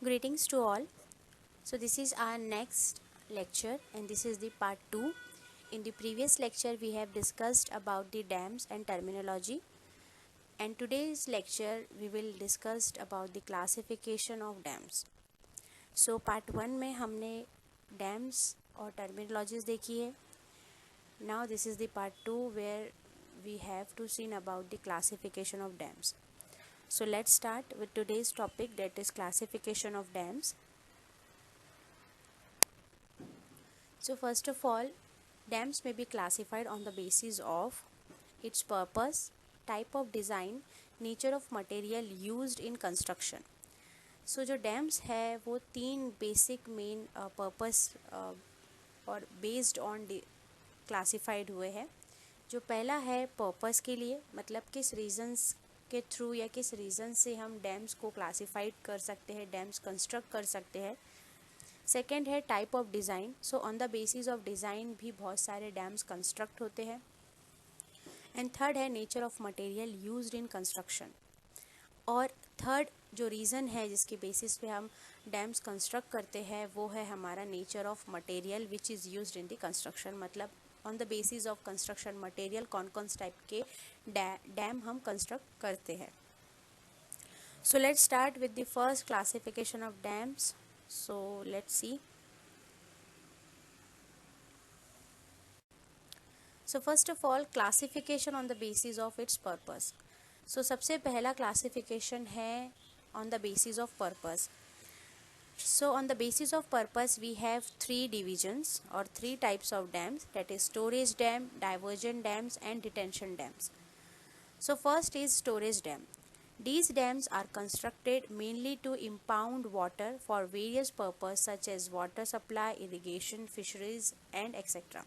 Greetings to all. So this is our next lecture and this is the part 2. In the previous lecture we have discussed about the dams and terminology, and today's lecture we will discuss about the classification of dams. So part 1 में हमने dams और terminologies देखी है. Now this is the part 2 where we have to see about the classification of dams. So let's start with today's topic, that is classification of dams. So first of all, dams may be classified on the basis of its purpose, type of design, nature of material used in construction. So जो dams है वो तीन basic main purpose और based on classified हुए हैं. जो पहला है पर्पस के लिए, मतलब किस रीजंस के थ्रू या किस रीज़न से हम डैम्स को क्लासिफाइड कर सकते हैं, डैम्स कंस्ट्रक्ट कर सकते हैं. सेकेंड है type of design. So on the basis of design भी बहुत सारे डैम्स कंस्ट्रक्ट होते हैं. एंड थर्ड है nature of material used in construction. और थर्ड जो रीज़न है जिसके बेसिस पे हम डैम्स कंस्ट्रक्ट करते हैं वो है हमारा nature of material which is used in the construction. मतलब on the basis of construction material कौन कौन टाइप के डैम हम कंस्ट्रक्ट करते हैं. So let's start with the first classification of dams. So let's see. So first of all, classification on the basis of its purpose. So सबसे पहला classification है on the basis of purpose. So on the basis of purpose we have three divisions or three types of dams, that is storage dam, diversion dams and detention dams. So first is storage dam. These dams are constructed mainly to impound water for various purposes such as water supply, irrigation, fisheries and etc.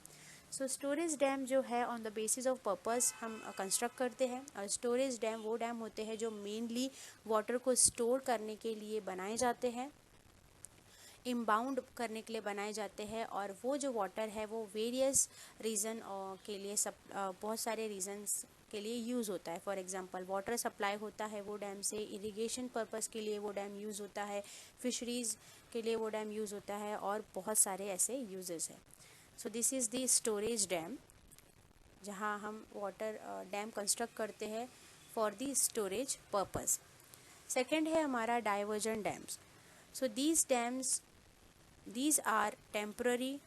So storage dam जो है on the basis of purpose हम construct करते हैं, और storage dam वो dam होते हैं जो mainly water को store करने के लिए बनाए जाते हैं, इम्बाउंड करने के लिए बनाए जाते हैं. और वो जो वाटर है वो वेरियस रीज़न के लिए बहुत सारे रीजन्स के लिए यूज़ होता है. फॉर एग्जांपल वाटर सप्लाई होता है वो डैम से, इरिगेशन पर्पस के लिए वो डैम यूज़ होता है, फिशरीज़ के लिए वो डैम यूज़ होता है, और बहुत सारे ऐसे यूजेस हैं. सो this is the storage dam, जहाँ हम वाटर डैम कंस्ट्रक्ट करते हैं for the storage purpose. Second है हमारा diversion dams. So these are temporary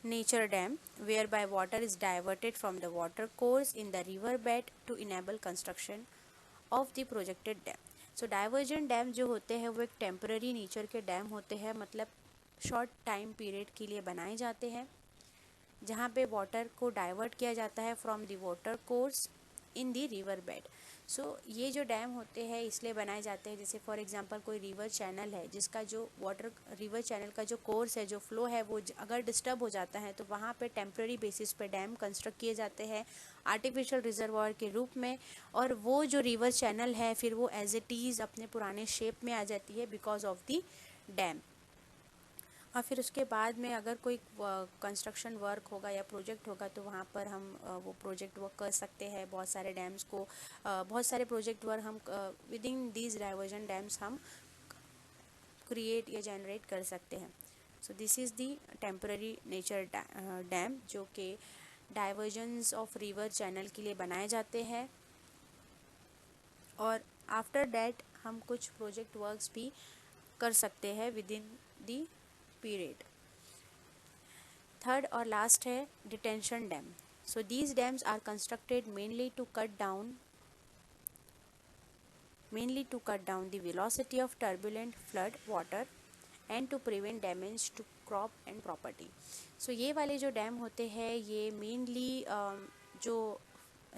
nature dam whereby water is diverted from the water course in the river bed to enable construction of the projected dam. So diversion dam जो होते हैं वो एक temporary nature के dam होते हैं, मतलब short time period के लिए बनाए जाते हैं, जहाँ पे वाटर को डाइवर्ट किया जाता है from the water course in the river bed. So ये जो डैम होते हैं इसलिए बनाए जाते हैं, जैसे फॉर एग्जांपल कोई रिवर चैनल है जिसका जो वाटर रिवर चैनल का जो कोर्स है, जो फ्लो है, वो अगर डिस्टर्ब हो जाता है तो वहाँ पे टेम्प्रेरी बेसिस पे डैम कंस्ट्रक्ट किए जाते हैं आर्टिफिशियल रिजर्वायर के रूप में, और वो जो रिवर चैनल है फिर वो एज इट इज़ अपने पुराने शेप में आ जाती है बिकॉज ऑफ दी डैम. और फिर उसके बाद में अगर कोई कंस्ट्रक्शन वर्क होगा या प्रोजेक्ट होगा तो वहाँ पर हम वो प्रोजेक्ट वर्क कर सकते हैं. बहुत सारे डैम्स को बहुत सारे प्रोजेक्ट वर्क हम with in these diversion dams हम क्रिएट या जनरेट कर सकते हैं. सो this is the temporary nature dam जो कि डाइवर्जन्स ऑफ रिवर चैनल के लिए बनाए जाते हैं, और आफ्टर डैट हम कुछ प्रोजेक्ट वर्क्स भी कर सकते हैं within the period. Third और लास्ट है detention dam. So these dams are constructed mainly to cut down the velocity of turbulent flood water and to prevent damage to crop and property. So ये वाले जो dam होते हैं ये mainly जो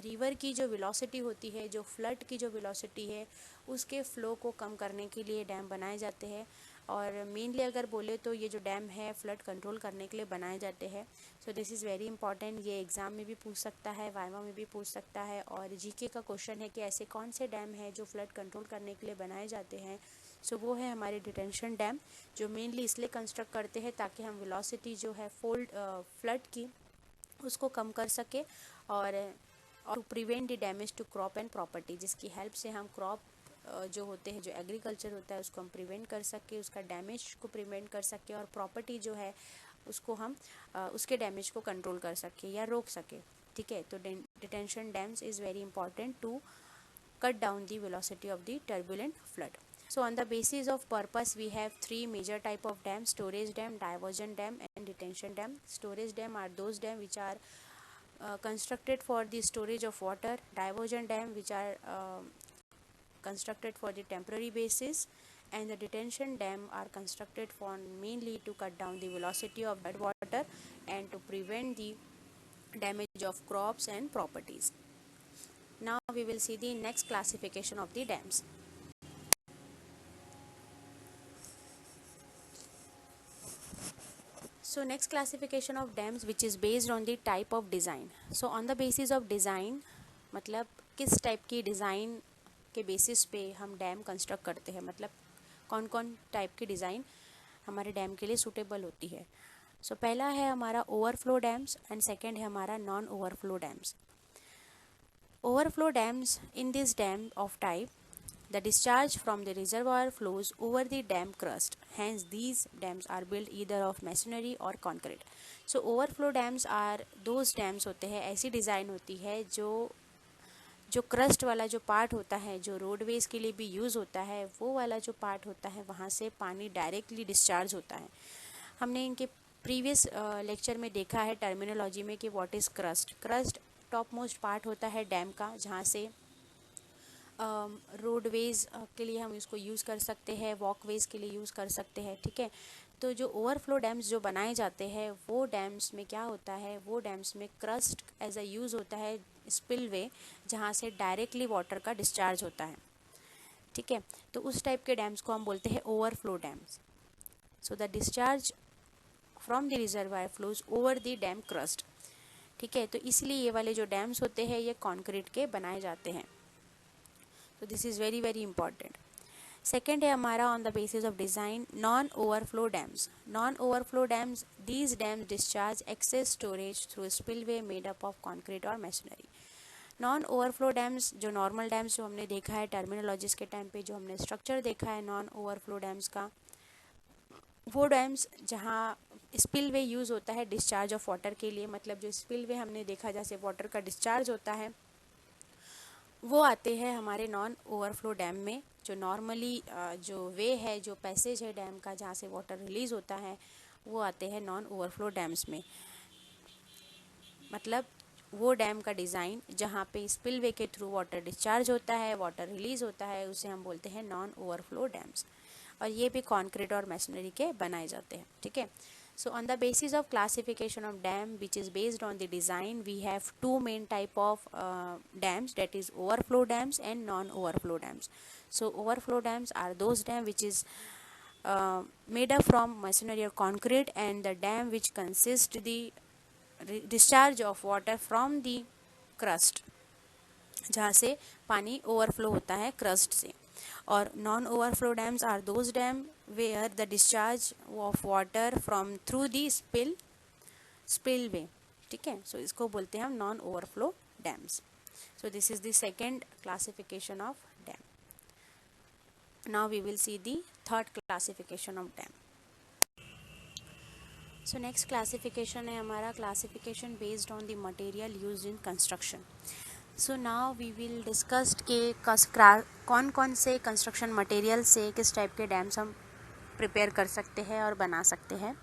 river की जो वेलोसिटी होती है, जो फ्लड की जो वेलोसिटी है, उसके फ़्लो को कम करने के लिए डैम बनाए जाते हैं. और मेनली अगर बोले तो ये जो डैम है फ्लड कंट्रोल करने के लिए बनाए जाते हैं. सो दिस इज़ वेरी इंपॉर्टेंट. ये एग्ज़ाम में भी पूछ सकता है, वाइवा में भी पूछ सकता है, और जीके का क्वेश्चन है कि ऐसे कौन से डैम है जो फ्लड कंट्रोल करने के लिए बनाए जाते हैं. सो वो है हमारे डिटेंशन डैम, जो मेनली इसलिए कंस्ट्रक्ट करते हैं ताकि हम वेलोसिटी जो है फ्लड की उसको कम कर सके, और to prevent the damage to crop and property, जिसकी हेल्प से हम क्रॉप जो होते हैं, जो एग्रीकल्चर होता है उसको हम प्रिवेंट कर सके, उसका डैमेज को प्रिवेंट कर सके, और प्रॉपर्टी जो है उसको हम उसके डैमेज को कंट्रोल कर सके या रोक सके। ठीक है, तो detention dams is very important to cut down the velocity of the turbulent flood. So on the basis of purpose, we have three major type of dams: storage dam, diversion dam, and detention dam. Storage dam are those dam which are constructed for the storage of water. Diversion dam which are constructed for the temporary basis, and the detention dam are constructed for mainly to cut down the velocity of that water and to prevent the damage of crops and properties. Now we will see the next classification of the dams. So next classification of dams which is based on the type of design. So on the basis of design, मतलब किस type की design के basis पे हम dam construct करते हैं, मतलब कौन कौन टाइप की डिज़ाइन हमारे डैम के लिए सूटेबल होती है। सो पहला है हमारा ओवरफ्लो डैम्स एंड सेकेंड है हमारा non overflow dams. Overflow dams: in this dam of type, the discharge from the reservoir flows over the dam crust. Hence, these dams are built either of masonry or concrete. So, overflow dams are those dams होते हैं, ऐसी design होती है जो crust वाला जो part होता है, जो रोडवेज के लिए भी यूज़ होता है, वो वाला जो पार्ट होता है वहाँ से पानी डायरेक्टली डिस्चार्ज होता है। हमने इनके प्रीवियस लेक्चर में देखा है टर्मिनोलॉजी में कि what is crust. Crust top most part होता है डैम का, जहाँ से रोडवेज़ के लिए हम इसको यूज़ कर सकते हैं, वॉकवेज़ के लिए यूज़ कर सकते हैं। ठीक है, तो जो ओवरफ्लो डैम्स जो बनाए जाते हैं वो डैम्स में क्या होता है, वो डैम्स में क्रस्ट एज अ यूज़ होता है, स्पिलवे, जहाँ से डायरेक्टली वाटर का डिस्चार्ज होता है। ठीक है, तो उस टाइप के डैम्स को हम बोलते हैं overflow dams. So the discharge from the reservoir flows over the dam crust. ठीक है, तो इसलिए ये वाले जो डैम्स होते हैं ये कंक्रीट के बनाए जाते हैं। तो this is very very important. Second है हमारा on the basis of design non overflow dams. Non overflow dams: these dams discharge excess storage through spillway made up of concrete और मैसनरी। नॉन ओवरफ्लो डैम्स, जो normal dams जो हमने देखा है terminologies के time पे, जो हमने स्ट्रक्चर देखा है नॉन ओवरफ्लो डैम्स का, वो डैम्स जहाँ स्पिलवे यूज़ होता है डिस्चार्ज ऑफ वाटर के लिए, मतलब जो स्पिलवे हमने देखा जैसे वाटर का डिस्चार्ज होता है, वो आते हैं हमारे नॉन ओवरफ्लो डैम में। जो नॉर्मली जो वे है, जो पैसेज है डैम का जहाँ से वाटर रिलीज़ होता है, वो आते हैं नॉन ओवरफ्लो डैम्स में। मतलब वो डैम का डिज़ाइन जहाँ पे स्पिलवे के थ्रू वाटर डिस्चार्ज होता है, वाटर रिलीज़ होता है, उसे हम बोलते हैं नॉन ओवरफ्लो डैम्स। और ये भी कंक्रीट और मैसनरी के बनाए जाते हैं। ठीक है, so on the basis of classification of dam which is based on the design, we have two main type of dams, that is overflow dams and non overflow dams. So overflow dams are those dam which is made up from masonry or concrete, and the dam which consist the discharge of water from the crust, जहाँ से पानी overflow होता है crust से। और non overflow dams are those dam where the discharge of water from through the spillway. ठीक है, so इसको बोलते हैं हम non overflow dams. So this is the second classification of dam. Now we will see the third classification of dam. So next classification है हमारा classification based on the material used in construction. So now we will discuss के कौन कौन से construction material से किस type के dams हम प्रिपेयर कर सकते हैं और बना सकते हैं।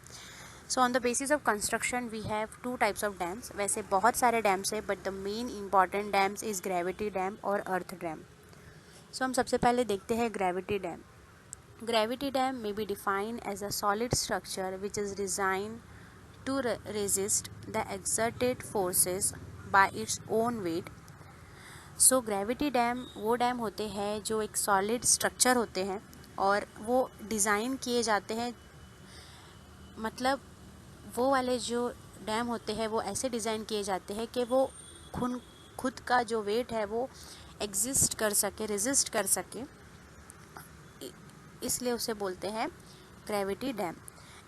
So on the basis of construction we have two types of dams. वैसे बहुत सारे डैम्स है, but the main important dams is gravity dam और अर्थ डैम। सो हम सबसे पहले देखते हैं gravity dam. Gravity dam may be defined as a solid structure which is design to resist the exerted forces by its own weight. So gravity dam वो dam होते हैं जो एक सॉलिड स्ट्रक्चर होते हैं और वो डिज़ाइन किए जाते हैं, मतलब वो वाले जो डैम होते हैं वो ऐसे डिज़ाइन किए जाते हैं कि वो खुद का जो वेट है वो एग्जिस्ट कर सके, रेजिस्ट कर सके, इसलिए उसे बोलते हैं gravity dam.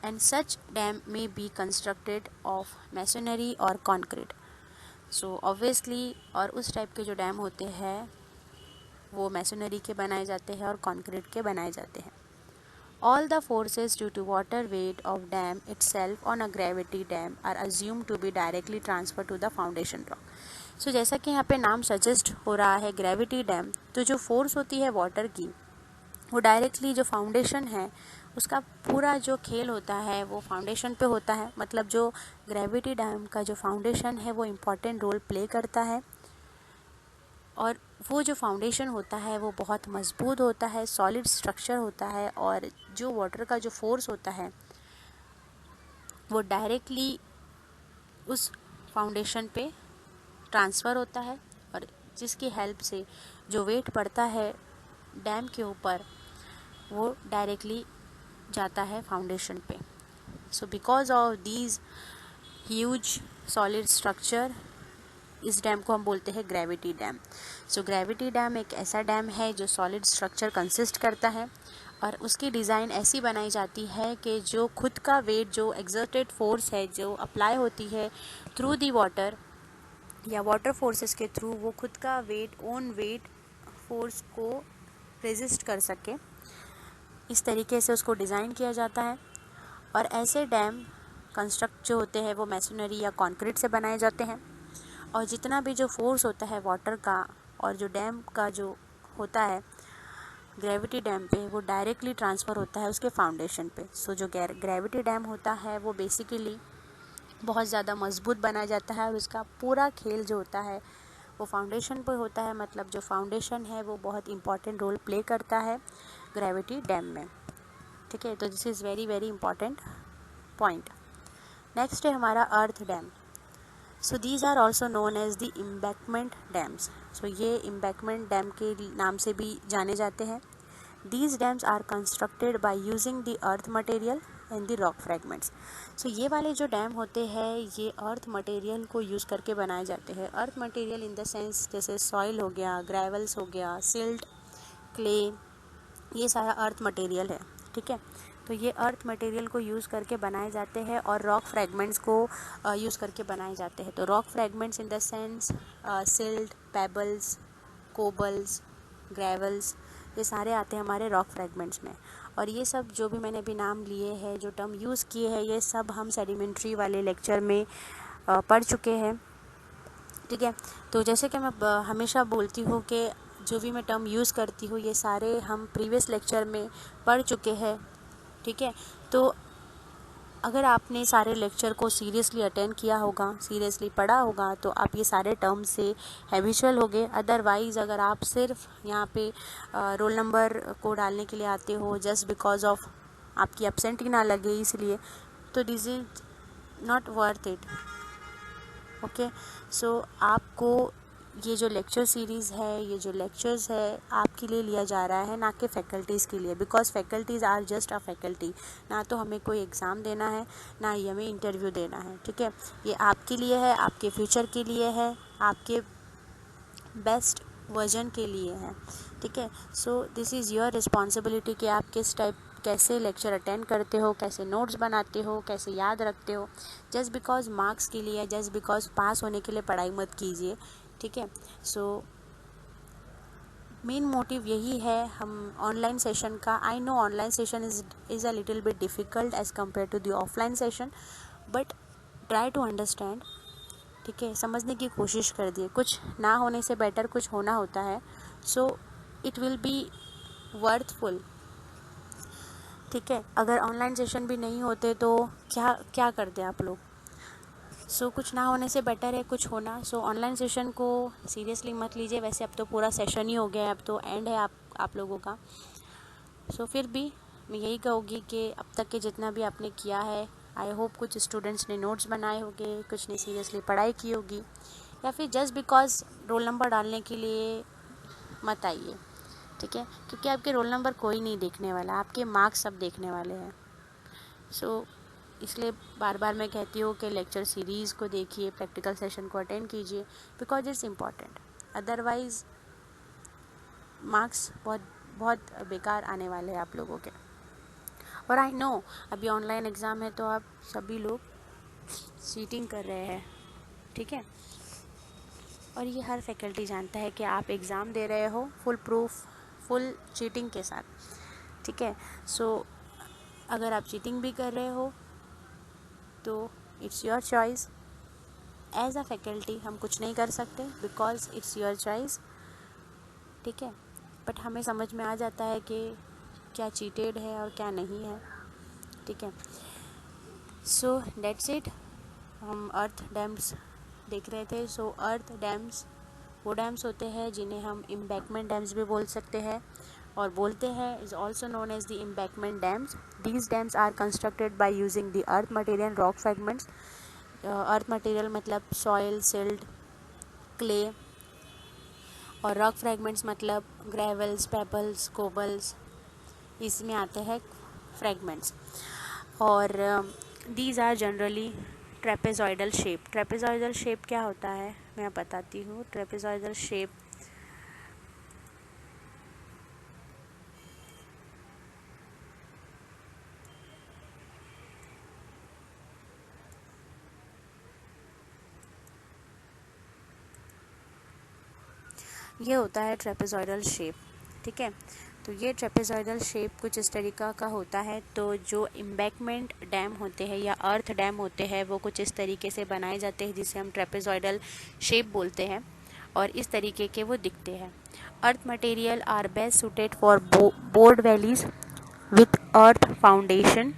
And such dam में बी कंस्ट्रक्टेड ऑफ मैसनरी और कॉन्क्रीट। सो ऑब्वियसली, और उस टाइप के जो डैम होते हैं वो मैसनरी के बनाए जाते हैं और कंक्रीट के बनाए जाते हैं। All the forces due to water weight of dam itself on a gravity dam are assumed to be directly transferred to the foundation rock. So जैसा कि यहाँ पे नाम सजेस्ट हो रहा है ग्रेविटी डैम, तो जो फोर्स होती है वाटर की वो डायरेक्टली जो फाउंडेशन है उसका पूरा जो खेल होता है वो फाउंडेशन पे होता है। मतलब जो ग्रेविटी डैम का जो फाउंडेशन है वो इम्पॉर्टेंट रोल प्ले करता है और वो जो फाउंडेशन होता है वो बहुत मजबूत होता है, सॉलिड स्ट्रक्चर होता है और जो वाटर का जो फोर्स होता है वो डायरेक्टली उस फाउंडेशन पे ट्रांसफ़र होता है और जिसकी हेल्प से जो वेट पड़ता है डैम के ऊपर वो डायरेक्टली जाता है फाउंडेशन पे। So because of these huge solid structure इस डैम को हम बोलते हैं ग्रेविटी डैम। सो ग्रेविटी डैम एक ऐसा डैम है जो सॉलिड स्ट्रक्चर कंसिस्ट करता है और उसकी डिज़ाइन ऐसी बनाई जाती है कि जो खुद का वेट, जो एक्सर्टेड फोर्स है जो अप्लाई होती है थ्रू दी वाटर या वाटर फोर्सेस के थ्रू, वो खुद का वेट, ओन वेट फोर्स को रेजिस्ट कर सके, इस तरीके से उसको डिज़ाइन किया जाता है। और ऐसे डैम कंस्ट्रक्ट जो होते हैं वो मैसनरी या कंक्रीट से बनाए जाते हैं और जितना भी जो फोर्स होता है वाटर का और जो डैम का जो होता है ग्रेविटी डैम पे वो डायरेक्टली ट्रांसफ़र होता है उसके फाउंडेशन पे। सो जो ग्रेविटी डैम होता है वो बेसिकली बहुत ज़्यादा मजबूत बनाया जाता है और उसका पूरा खेल जो होता है वो फाउंडेशन पे होता है। मतलब जो फाउंडेशन है वो बहुत इंपॉर्टेंट रोल प्ले करता है ग्रेविटी डैम में। ठीक है, तो this is very very important point. Next है हमारा earth dam. So these are also known as the embankment dams. So ये एम्बैंकमेंट डैम के नाम से भी जाने जाते हैं। These dams are constructed by using the earth material and the rock fragments. So ये वाले जो डैम होते हैं ये अर्थ मटेरियल को यूज़ करके बनाए जाते हैं। Earth material in the sense जैसे सॉइल हो गया, ग्रेवल्स हो गया, सिल्ट, क्ले, ये सारा अर्थ मटेरियल है। ठीक है, तो ये अर्थ मटेरियल को यूज़ करके बनाए जाते हैं और रॉक फ्रैगमेंट्स को यूज़ करके बनाए जाते हैं। तो rock fragments in the sense silt, pebbles, cobbles, gravels, ये सारे आते हैं हमारे रॉक फ्रैगमेंट्स में। और ये सब जो भी मैंने अभी नाम लिए हैं, जो टर्म यूज़ किए हैं, ये सब हम सेडिमेंट्री वाले लेक्चर में पढ़ चुके हैं। ठीक है, तो जैसे कि मैं हमेशा बोलती हूँ कि जो भी मैं टर्म यूज़ करती हूँ ये सारे हम प्रीवियस लेक्चर में पढ़ चुके हैं। ठीक है, तो अगर आपने सारे लेक्चर को सीरियसली अटेंड किया होगा, सीरियसली पढ़ा होगा, तो आप ये सारे टर्म से हैबिचुअल होगे। अदरवाइज़ अगर आप सिर्फ यहाँ पे रोल नंबर को डालने के लिए आते हो जस्ट बिकॉज ऑफ आपकी एब्सेंटी ना लगे इसलिए, तो this is not worth it. Okay, so आपको ये जो लेक्चर सीरीज़ है, ये जो लेक्चर्स है आपके लिए लिया जा रहा है, ना कि फैकल्टीज़ के लिए। Because faculties are just a faculty. ना तो हमें कोई एग्ज़ाम देना है, ना ही हमें इंटरव्यू देना है। ठीक है, ये आपके लिए है, आपके फ्यूचर के लिए है, आपके बेस्ट वर्जन के लिए है। ठीक है, so this is your responsibility कि आप किस टाइप कैसे लेक्चर अटेंड करते हो, कैसे नोट्स बनाते हो, कैसे याद रखते हो। जस्ट बिकॉज मार्क्स के लिए, जस्ट बिकॉज पास होने के लिए पढ़ाई मत कीजिए। ठीक है, सो मेन मोटिव यही है हम ऑनलाइन सेशन का। I know online session is a little bit difficult as compare to the offline session, but try to understand. ठीक है, समझने की कोशिश कर दिए। कुछ ना होने से बेटर कुछ होना होता है, so it will be worthful. ठीक है, अगर ऑनलाइन सेशन भी नहीं होते तो क्या क्या करते आप लोग। सो कुछ ना होने से बेटर है कुछ होना। सो ऑनलाइन सेशन को सीरियसली मत लीजिए। वैसे अब तो पूरा सेशन ही हो गया है, अब तो एंड है आप लोगों का। सो फिर भी मैं यही कहूँगी कि अब तक के जितना भी आपने किया है, आई होप कुछ स्टूडेंट्स ने नोट्स बनाए होंगे, कुछ ने सीरियसली पढ़ाई की होगी, या फिर जस्ट बिकॉज रोल नंबर डालने के लिए मत आइए। ठीक है, क्योंकि आपके रोल नंबर कोई नहीं देखने वाला, आपके मार्क्स सब देखने वाले हैं। सो इसलिए बार बार मैं कहती हूँ कि लेक्चर सीरीज़ को देखिए, प्रैक्टिकल सेशन को अटेंड कीजिए, because it's important. Otherwise marks बहुत बहुत बेकार आने वाले हैं आप लोगों के। और आई नो अभी ऑनलाइन एग्ज़ाम है तो आप सभी लोग चीटिंग कर रहे हैं। ठीक है, और ये हर फैकल्टी जानता है कि आप एग्ज़ाम दे रहे हो फुल प्रूफ, फुल चीटिंग के साथ, ठीक है। सो अगर आप चीटिंग भी कर रहे हो तो it's your choice. As a faculty हम कुछ नहीं कर सकते बिकॉज इट्स योर चॉइस, ठीक है। बट हमें समझ में आ जाता है कि क्या चीटेड है और क्या नहीं है, ठीक है। सो डेट्स इट। हम अर्थ डैम्स देख रहे थे। सो अर्थ डैम्स वो डैम्स होते हैं जिन्हें हम एम्बैंकमेंट डैम्स भी बोल सकते हैं और बोलते हैं is also known as the embankment dams. These dams are constructed by using the earth material rock fragments. Earth material मतलब सॉइल, सिल्ट, क्ले, और रॉक फ्रेगमेंट्स मतलब ग्रेवल्स, पेबल्स, कोबल्स, इसमें आते हैं फ्रेगमेंट्स। और these are generally trapezoidal shape. Trapezoidal shape क्या होता है मैं बताती हूँ। ट्रेपेजॉइडल शेप ये होता है ट्रेपेजॉइडल शेप, ठीक है। तो ये ट्रेपेजॉइडल शेप कुछ इस तरीका का होता है। तो जो एम्बैंकमेंट डैम होते हैं या अर्थ डैम होते हैं वो कुछ इस तरीके से बनाए जाते हैं जिसे हम ट्रेपेजॉइडल शेप बोलते हैं और इस तरीके के वो दिखते हैं। Earth material are best suited for broad valleys with earth foundation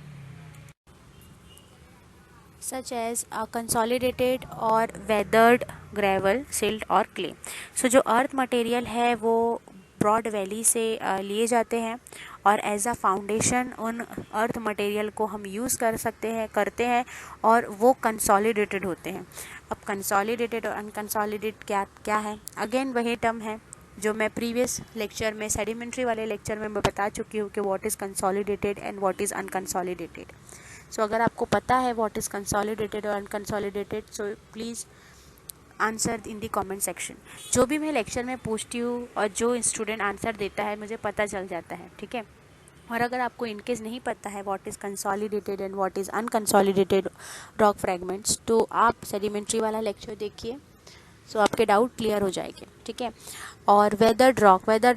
such as consolidated और weathered gravel, silt और clay। सो जो अर्थ मटेरियल है वो ब्रॉड वैली से लिए जाते हैं और एज अ फाउंडेशन उन अर्थ मटेरियल को हम यूज़ कर सकते हैं, करते हैं और वो कंसोलिडेटेड होते हैं। अब कंसोलिडेटेड और अनकंसोलिडेटेड क्या क्या है, अगेन वही टर्म है जो मैं प्रीवियस लेक्चर में, सेडिमेंट्री वाले लेक्चर में मैं बता चुकी हूँ कि what is consolidated and what is unconsolidated. So अगर आपको पता है व्हाट इज़ कंसोलिडेटेड और unconsolidated, so please answer in the comment section. जो भी मैं लेक्चर में पूछती हूँ और जो स्टूडेंट आंसर देता है मुझे पता चल जाता है, ठीक है। और अगर आपको इनकेस नहीं पता है what is consolidated and what is unconsolidated rock fragments, तो आप सेडिमेंट्री वाला लेक्चर देखिए, सो आपके डाउट क्लियर हो जाएंगे, ठीक है। और weathered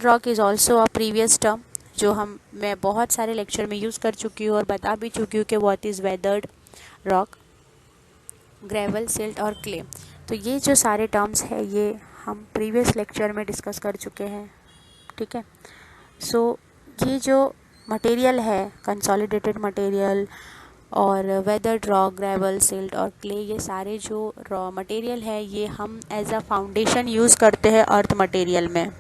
rock is also a previous term जो मैं बहुत सारे लेक्चर में यूज़ कर चुकी हूँ और बता भी चुकी हूँ कि what is weathered rock, gravel, silt और क्ले। तो ये जो सारे टर्म्स है ये हम प्रीवियस लेक्चर में डिस्कस कर चुके हैं, ठीक है। सो ये जो मटेरियल है कंसोलिडेटेड मटेरियल और वेदर्ड रॉक, ग्रेवल, सिल्ट और क्ले, ये सारे जो रॉ मटेरियल है ये हम एज अ फाउंडेशन यूज़ करते हैं अर्थ मटेरियल में।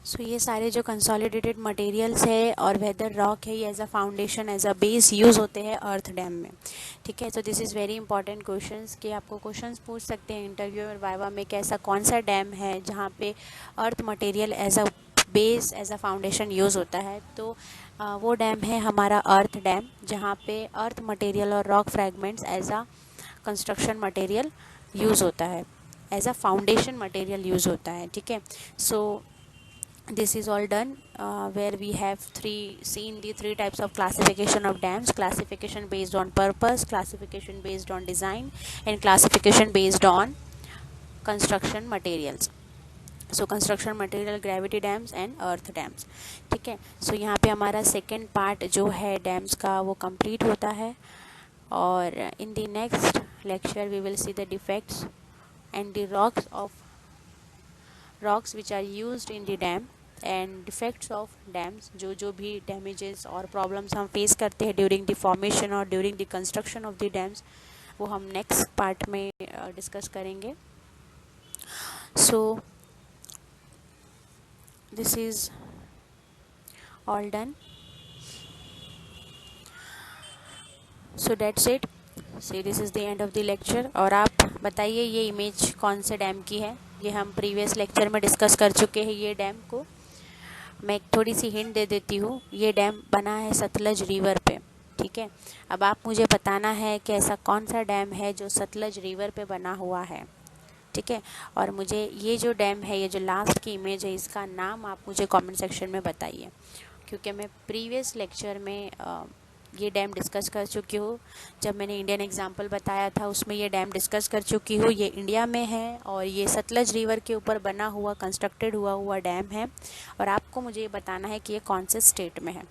सो ये सारे जो कंसोलिडेटेड मटेरियल्स है और वेदर रॉक है ये as a foundation, as a base use होते हैं अर्थ डैम में, ठीक है। So this is very important questions कि आपको क्वेश्चंस पूछ सकते हैं इंटरव्यू और वाइवा में कि ऐसा कौन सा डैम है जहाँ पे earth material as a base, as a foundation use होता है। तो वो डैम है हमारा अर्थ डैम जहाँ पे अर्थ मटेरियल और rock fragments as a construction material use होता है, as a foundation material use होता है, ठीक है। So this is all done where we have seen the three types of classification of dams: classification based on purpose, classification based on design, and classification based on construction materials। So construction material, gravity dams and earth dams, ठीक है। सो यहाँ पे हमारा second part जो है dams का वो complete होता है और in the next lecture we will see the defects and the rocks which are used in the dam and defects of dams. जो भी डैमेजेस और प्रॉब्लम्स हम फेस करते हैं ड्यूरिंग द फॉर्मेशन और during the construction of the dams वो हम next part में डिस्कस करेंगे। So this is all done. So that's it. See this is the end of the lecture. और आप बताइए ये इमेज कौन से डैम की है। ये हम प्रीवियस लेक्चर में डिस्कस कर चुके हैं। ये डैम को मैं एक थोड़ी सी हिंट दे देती हूँ। ये डैम बना है सतलज रिवर पे, ठीक है। अब आप मुझे बताना है कि ऐसा कौन सा डैम है जो सतलज रिवर पे बना हुआ है, ठीक है। और मुझे ये जो डैम है, ये जो लास्ट की इमेज है, इसका नाम आप मुझे कमेंट सेक्शन में बताइए, क्योंकि मैं प्रीवियस लेक्चर में ये डैम डिस्कस कर चुकी हूँ। जब मैंने इंडियन एग्जाम्पल बताया था उसमें ये डैम डिस्कस कर चुकी हूँ। ये इंडिया में है और ये सतलज रिवर के ऊपर बना हुआ कंस्ट्रक्टेड हुआ डैम है, और आपको मुझे ये बताना है कि ये कौन से स्टेट में है।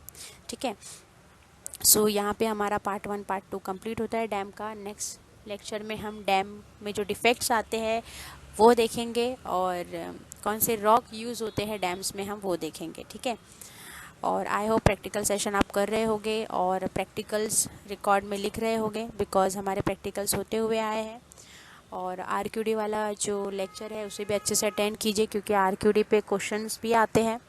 ठीक है, सो यहाँ पे हमारा पार्ट 1 पार्ट 2 कंप्लीट होता है डैम का। नेक्स्ट लेक्चर में हम डैम में जो डिफेक्ट्स आते हैं वो देखेंगे, और कौन से रॉक यूज़ होते हैं डैम्स में हम वो देखेंगे। ठीक है, और आई होप प्रैक्टिकल सेशन आप कर रहे होंगे और प्रैक्टिकल्स रिकॉर्ड में लिख रहे होंगे, बिकॉज हमारे प्रैक्टिकल्स होते हुए आए हैं। और RQD वाला जो लेक्चर है उसे भी अच्छे से अटेंड कीजिए, क्योंकि RQD पे क्वेश्चंस भी आते हैं,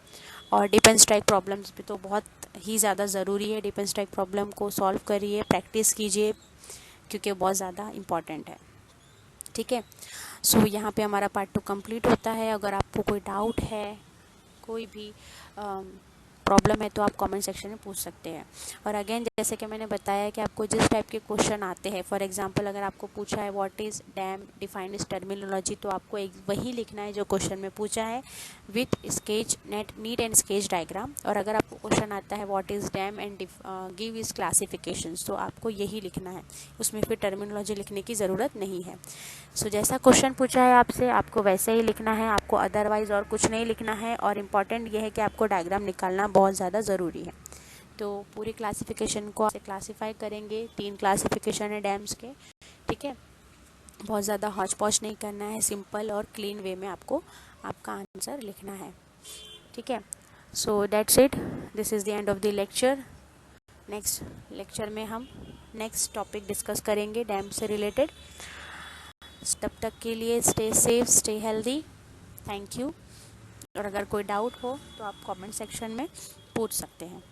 और डिप एंड स्ट्राइक प्रॉब्लम्स भी तो बहुत ही ज़्यादा ज़रूरी है। डिप एंड स्ट्राइक प्रॉब्लम को सॉल्व करिए, प्रैक्टिस कीजिए, क्योंकि बहुत ज़्यादा इम्पॉर्टेंट है। ठीक है, सो यहाँ पे हमारा पार्ट 2 कंप्लीट होता है। अगर आपको कोई डाउट है, कोई भी प्रॉब्लम है, तो आप कमेंट सेक्शन में पूछ सकते हैं। और अगेन जैसे कि मैंने बताया कि आपको जिस टाइप के क्वेश्चन आते हैं, फॉर एग्जांपल अगर आपको पूछा है व्हाट इज़ डैम, डिफाइन इस टर्मिनोलॉजी, तो आपको एक वही लिखना है जो क्वेश्चन में पूछा है with sketch neat and sketch diagram. और अगर आपको क्वेश्चन आता है what is dam and give is classifications, तो आपको यही लिखना है, उसमें फिर टर्मिनोलॉजी लिखने की ज़रूरत नहीं है। सो जैसा क्वेश्चन पूछा है आपसे, आपको वैसे ही लिखना है, आपको अदरवाइज़ और कुछ नहीं लिखना है। और इम्पॉर्टेंट ये है कि आपको डायग्राम निकालना बहुत ज़्यादा ज़रूरी है। तो पूरी क्लासिफिकेशन को आपसे क्लासीफाई करेंगे। 3 क्लासिफिकेशन है डैम्स के। ठीक है, बहुत ज़्यादा हौच पौच नहीं करना है, सिंपल और क्लीन वे में आपको आपका आंसर लिखना है। ठीक है, so that's it, this is the end of the lecture. Next lecture में हम नेक्स्ट टॉपिक डिस्कस करेंगे डैम से रिलेटेड। तब तक के लिए stay safe, stay healthy, thank you. और अगर कोई डाउट हो तो आप कमेंट सेक्शन में पूछ सकते हैं।